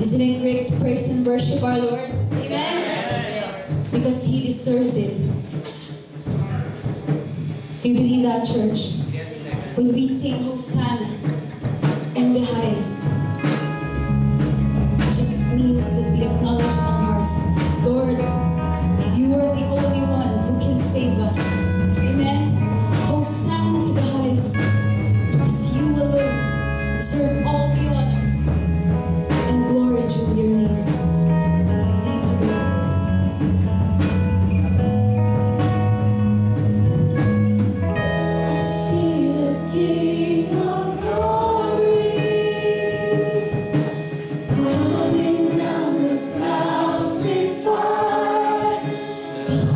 Isn't it great to praise and worship our Lord? Amen? Because He deserves it. Do you believe that, church? when we sing Hosanna in the highest, it just means that we acknowledge in our hearts, Lord, you are the only one who can save us. Amen. Hosanna to the highest, because you alone deserve all the honor and glory to your name. Thank you, Lord. I see the King of Glory coming down the clouds with fire. The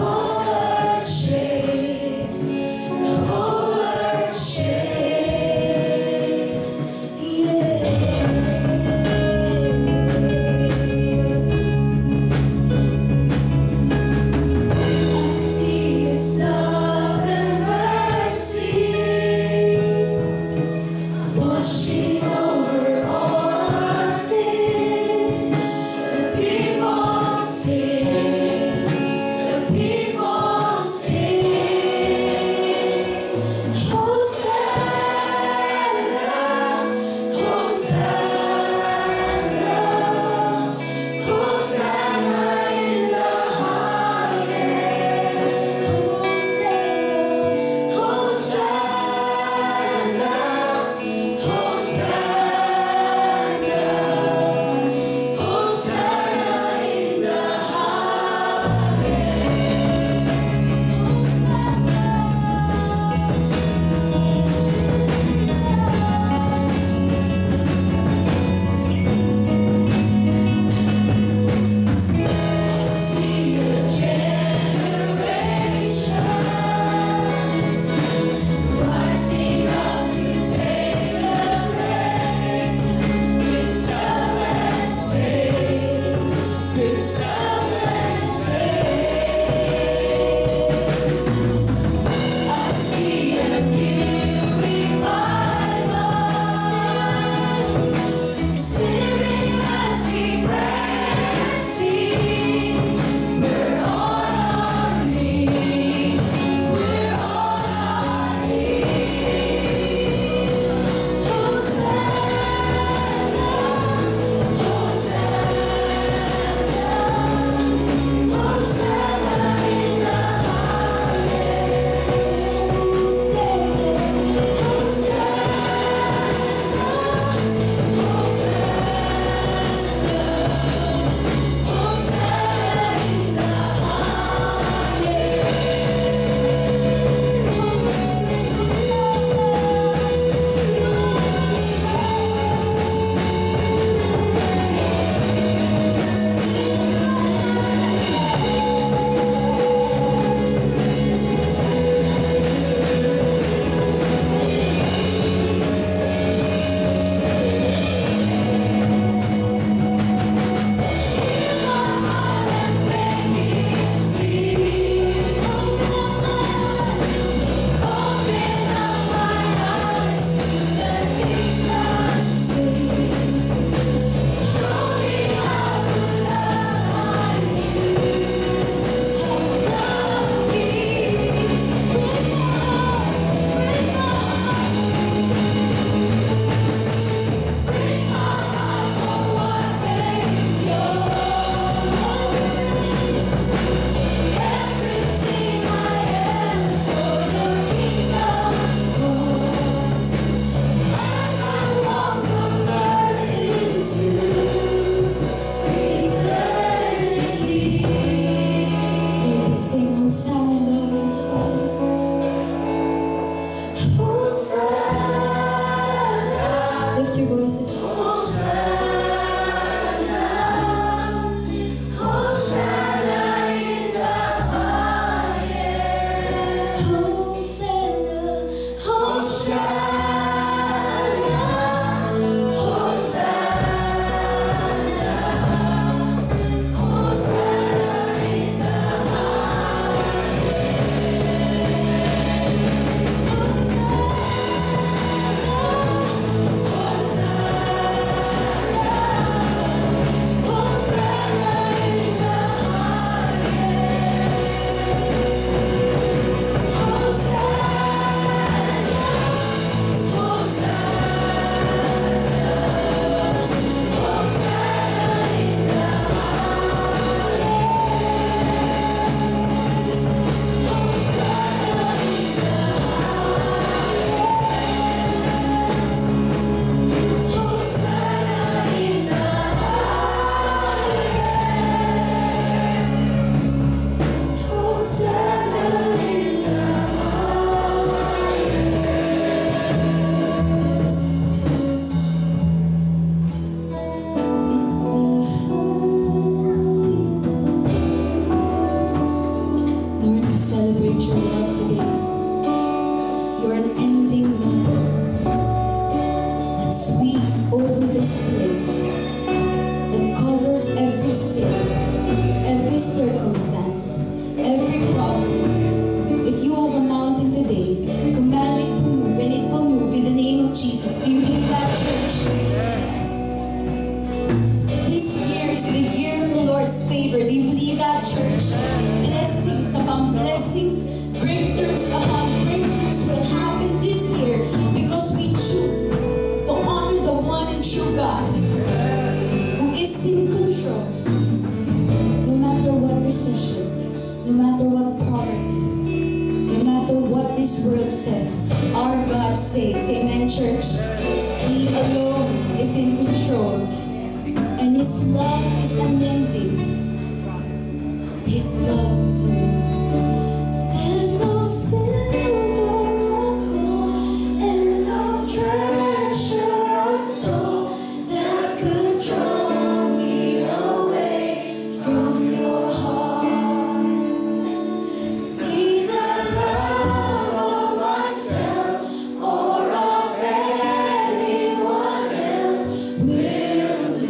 saves. Amen, church. He alone is in control. And His love is unending. His love is unending. There's no silver or gold and no treasure untold that could draw me away from your heart. Neither love of myself or of anyone else will do.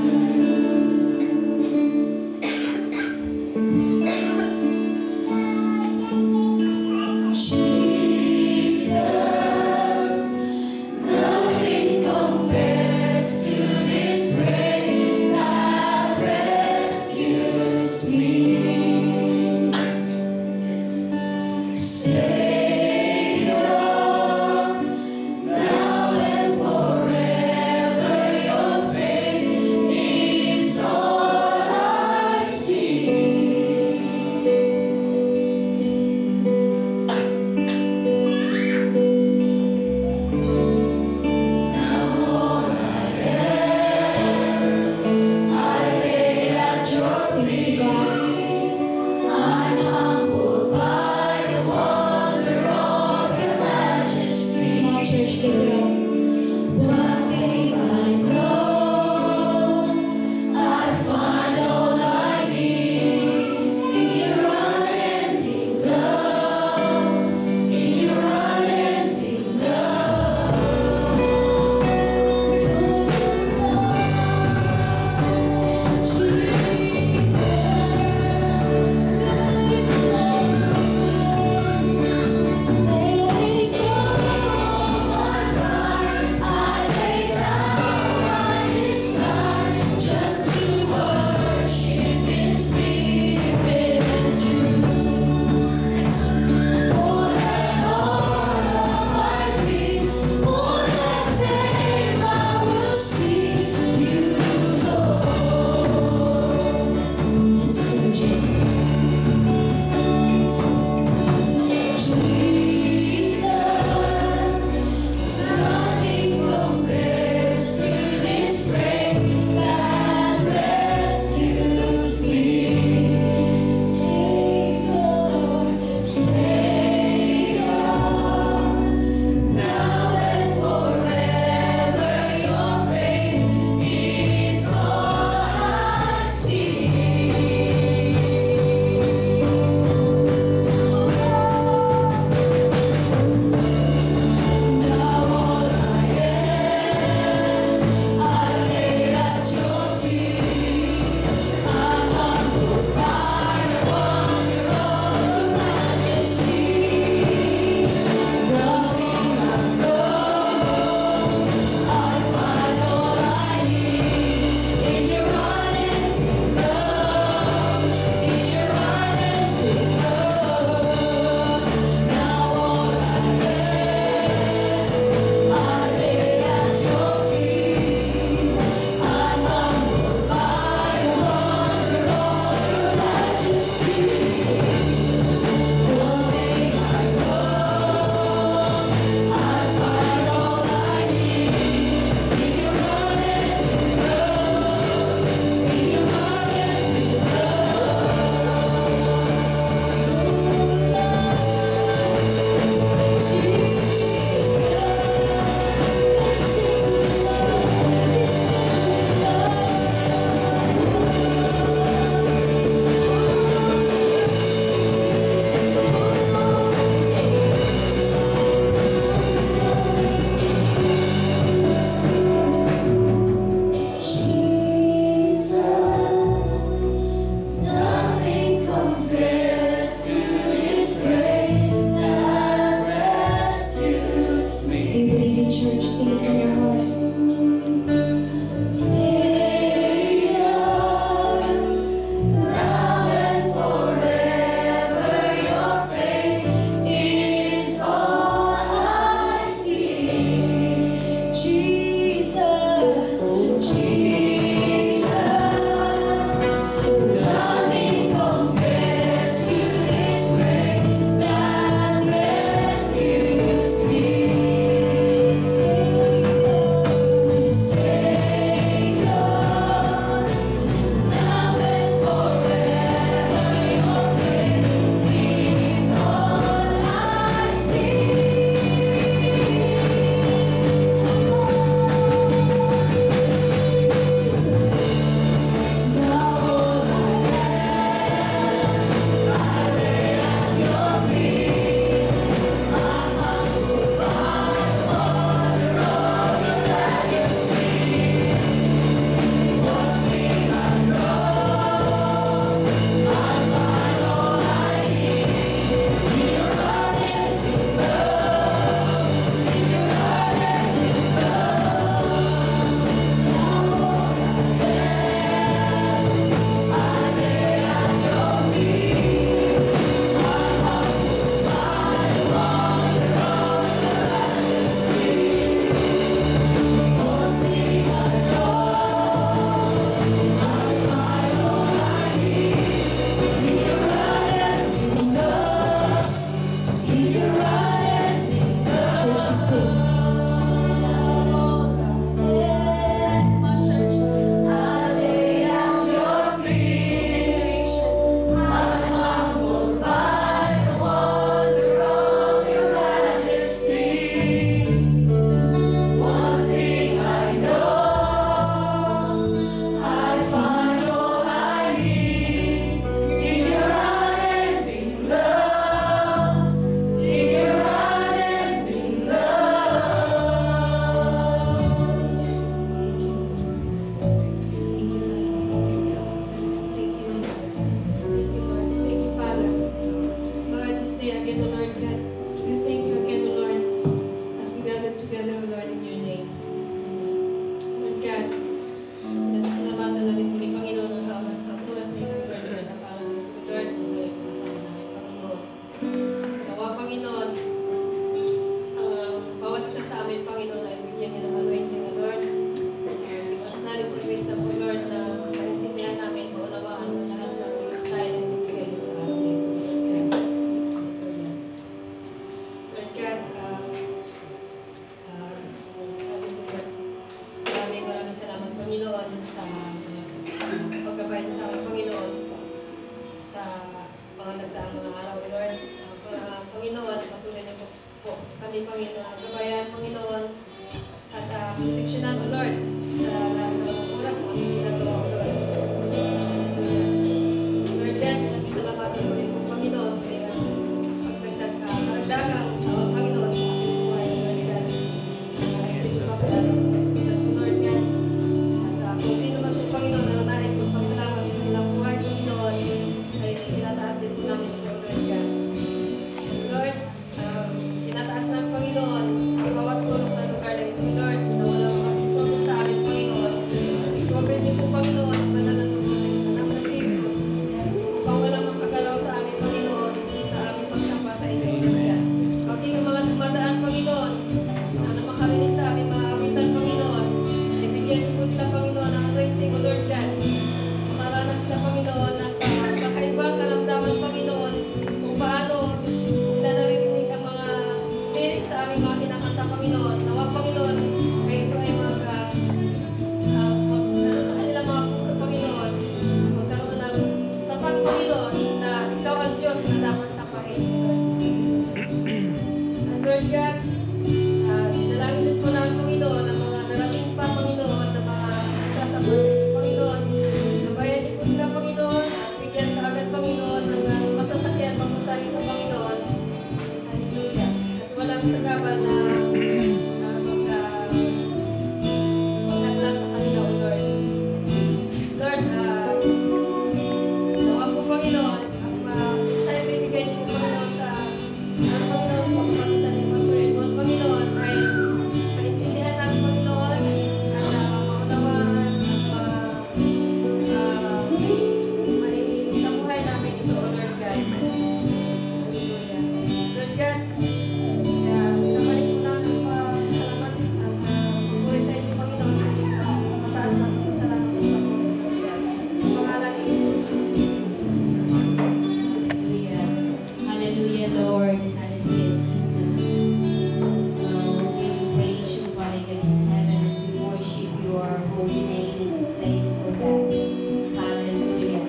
proteksyonan, O Lord, sa lahat ng oras na aming ginagawa, O Lord. Lord God, nasasalamatan ko rin po, Panginoon, kaya karagdagang Panginoon sa aming buhay, Lord God. Hindi ko mapagdadang Lord God. At kung sino man po, Panginoon, na nais magpasalamat sa kanilang buhay, Panginoon, ay tinataas din po namin ito, Lord God. Lord, tinataas ng Panginoon ang bawat sulok na lugar na ito, Lord, na wala makakistorbo sa amin, Panginoon. I-cover niyo po, Panginoon, ang banal na dugo ng anak na si Jesus, upang walang makagalaw sa amin, Panginoon, sa aming pagsamba sa inyo, Lord God. Maging ang mga dumadaan, Panginoon, na makarinig sa aming mga awitan, Panginoon, ay bigyan niyo po sila, Panginoon, ng anointing, O Lord God. Makaranas sila, Panginoon, ng kakaibang karamdaman, Panginoon, kung paano nila naririnig ang mga lyrics sa aming mga kinakanta, Panginoon. Nawa, Panginoon, ay ito ay sa kanilang mga puso, Panginoon, magkaroon ng tapat, Panginoon, na ikaw ang Diyos na dapat sapahin, Lord. And Lord God, dalangin din po ng Panginoon ang mga narating pa, Panginoon, na mga sasamba sa inyo, Panginoon. Gabayan niyo po sila, Panginoon, at bigyan ka agad, Panginoon, ng masasakyan papunta rito, Panginoon. Hallelujah. At walang sagabal na magkatlang sa kanila, O Lord. Lord, nawa po, Panginoon, ang sa'yo bibigay niyo po, Panginoon, sa Panginoon, sa pagpapalitan ni Pastor Edmond, Panginoon, ay maintindihan namin, Panginoon, at maunawaan at may sa buhay namin ito, O Lord God. Hallelujah. Lord God, pinabalik po namin sa salamat at pagpuri sa inyo, Panginoon, sa inyo mataas na pasasalamat ng Panginoon, Lord God. Sa pangalan ni Jesus. Hallelujah. Hallelujah, Lord. Hallelujah, Jesus. We praise you, Father God in heaven, and we worship your holy name in this place, O God. Hallelujah.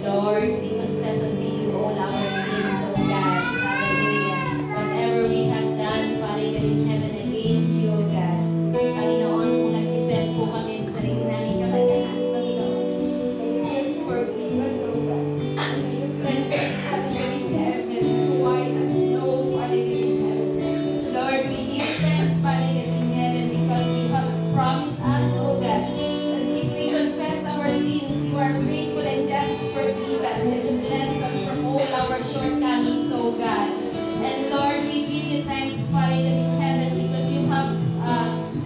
Lord, we confess unto you all our sins, O God. Hallelujah. Whatever we have done, Father God in heaven, against you, O God. Panginoon, kung nag-depend po kami sa sarili namin kakayahan, Panginoon, may you just forgive us, O God. You cleanse us, Father God in heaven, as white as snow, Father God in heaven. Lord, we give thanks, Father God in heaven, because you have promised us, O God, that if we confess our sins, you are faithful and just to forgive us and to cleanse us from all our shortcomings, O God. And Lord, we give you thanks, Father God in heaven, because you have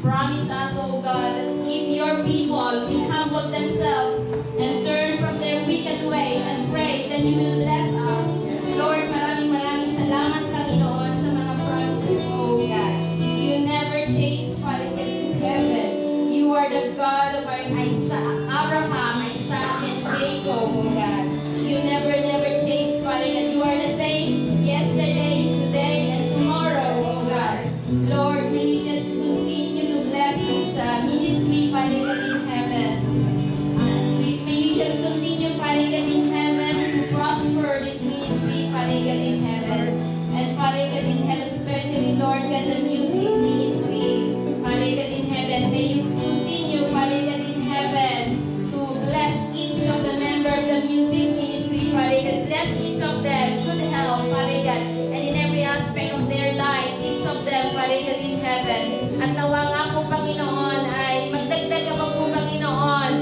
promised us, O God, that if your people will humble themselves and turn from their wicked way and pray, then you will bless us. Lord, maraming salamat, Panginoon, sa mga promises, O God. You never change, Father God in heaven. You are the God of our Abraham, Isaac, and Jacob, O God. You never change, Father God. You are the same yesterday, today, and tomorrow, O God. Lord, may you just continue to bless this ministry, Father God in heaven. May you just continue, Father God in heaven, to prosper this ministry, Father God in heaven. And Father God in heaven, especially, Lord God, the music ministry, Father God in heaven. May you continue, Father God in heaven, to bless each of the members of the music ministry, Father God. Bless each of them, good health, Father God, and in every aspect of their life, each of them, Father God in heaven. At nawa nga po, Panginoon, ay magdagdag ako po, Panginoon.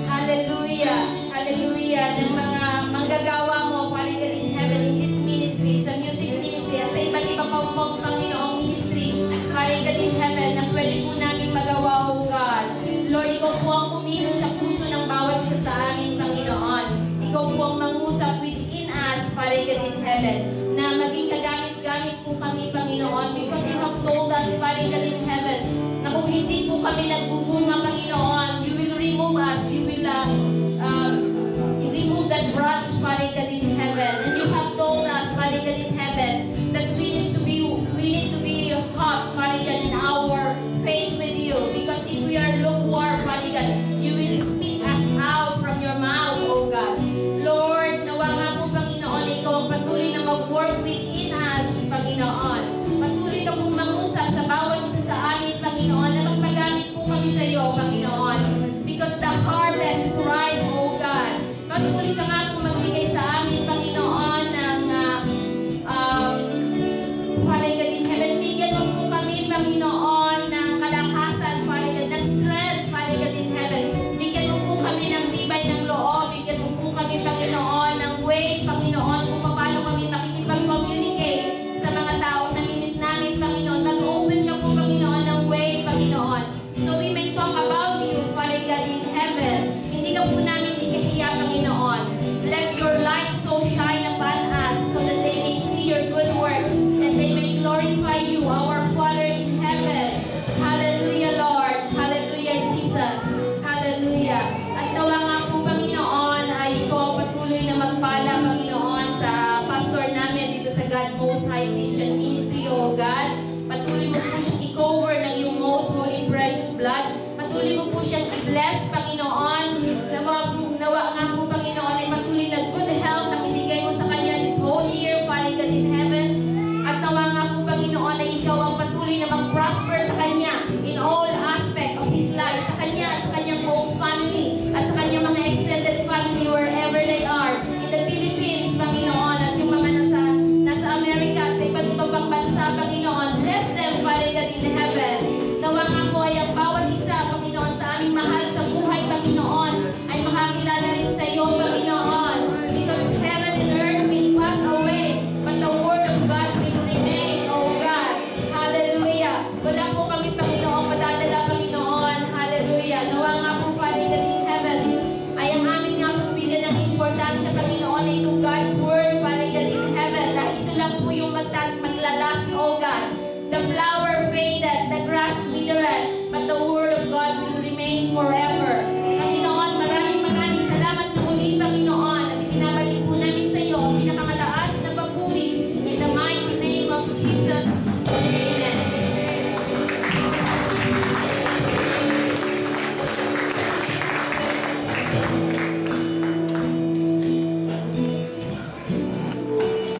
Hallelujah, hallelujah, ng mga manggagawa mo, Father God in heaven, in this ministry, sa music ministry, at sa iba't ibang pang Panginoong ministry, Father God in heaven, na pwede po namin magawa, O God. Lord, ikaw po ang kumilos sa puso ng bawat isa sa amin, Panginoon. Ikaw po ang mangusap within us, Father God in heaven, na maging kagamit-gamit po kami, Panginoon, because you have told us, Father God in heaven, na kung hindi po kami nagbubunga, Panginoon, you will remove us, you will remove that branch, Father God in heaven. And you have told us, Father God in heaven, that we need to be hot, Father God, in our faith with you, because if we are lukewarm, Father God, you will speak us out from your mouth, O God. Lord, nawa nga po, Panginoon, ikaw ang patuloy na mag-work within us, Panginoon. Patuloy na pong mangusap sa bawat isa sa amin, Panginoon, na magpagamit po blood. Patuloy mo po siyang i-bless, Panginoon. Nawa nga po, Panginoon, ay patuloy na good health ang ibigay mo sa kanya this whole year, Father God in heaven. At nawa nga po, Panginoon, ay ikaw ang patuloy na mag-prosper sa kanya in all aspect of his life. Sa kanya, sa kanyang buong family, at sa kanyang mga extended family wherever they are. In the Philippines, Panginoon, at yung mga nasa Amerika at sa iba't ibang pang bansa, Panginoon. Bless them, Father God in heaven. Nawa nga po ay ang bawat isa, Panginoon, sa aming mahal sa buhay, Panginoon, ay makakilala rin sa iyo, Panginoon. Because heaven and earth will pass away, but the word of God will remain, O God. Hallelujah. Wala po kami, Panginoon, madadala, Panginoon. Hallelujah. Nawa nga po, Father God in heaven, ay ang amin nga po bilhin ng importansya, Panginoon, ay itong God's word, Father God in heaven. Dahil ito lang po yung maglalast, O God. The flower faded, the grass withered, but the word of God will remain forever.